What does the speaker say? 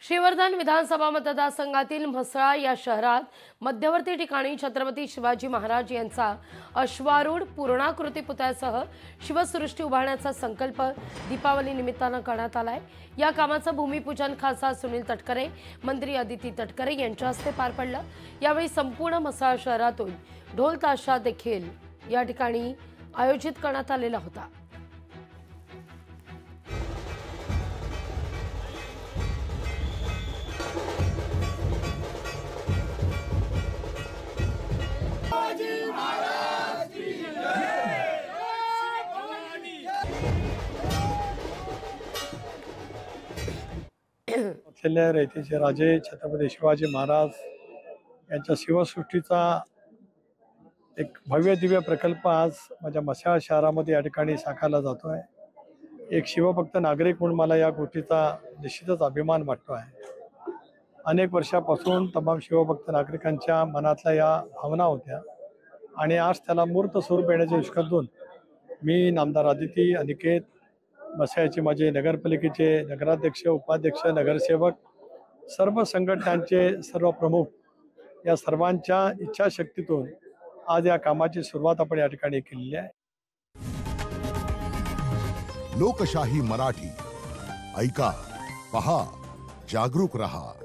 श्रीवर्धन विधानसभा मतदारसंघातील म्हसळा या शहरात मध्यवर्ती ठिकाणी छत्रपती शिवाजी महाराज यांचा अश्वारूढ पूर्णाकृती पुतळ्यासह शिवसृष्टी उभारण्याचा संकल्प दीपावली निमित्तानं करण्यात आलाय। या कामाचं भूमिपूजन खासदार सुनील तटकरे, मंत्री अदिती तटकरे यांच्या हस्ते पार पडलं। यावेळी संपूर्ण म्हसळा शहरातून ढोल ताशा देखील या ठिकाणी आयोजित करण्यात आलेला होता। रयतेचे राजे छत्रपती शिवाजी महाराज यांच्या शिवसृष्टीचा एक भव्य दिव्य प्रकल्प आज माझ्या म्हसळा शहरामध्ये या ठिकाणी साकारला जातो आहे। एक शिवभक्त नागरिक म्हणून मला या गोष्टीचा निश्चितच अभिमान वाटतो आहे। अनेक वर्षापासून तमाम शिवभक्त नागरिकांच्या मनातल्या या भावना होत्या आणि आज त्याला मूर्त स्वरूप येण्याच्या दृष्टीतून मी नामदार अदिती, अनिकेत, म्हसळ्याचे माझे नगरपालिकेचे नगराध्यक्ष, उपाध्यक्ष, नगरसेवक, सर्व संघटनांचे सर्व प्रमुख या सर्वांच्या इच्छाशक्तीतून आज या कामाची सुरुवात आपण या ठिकाणी केलेली आहे। लोकशाही मराठी ऐका, पहा, जागरूक रहा।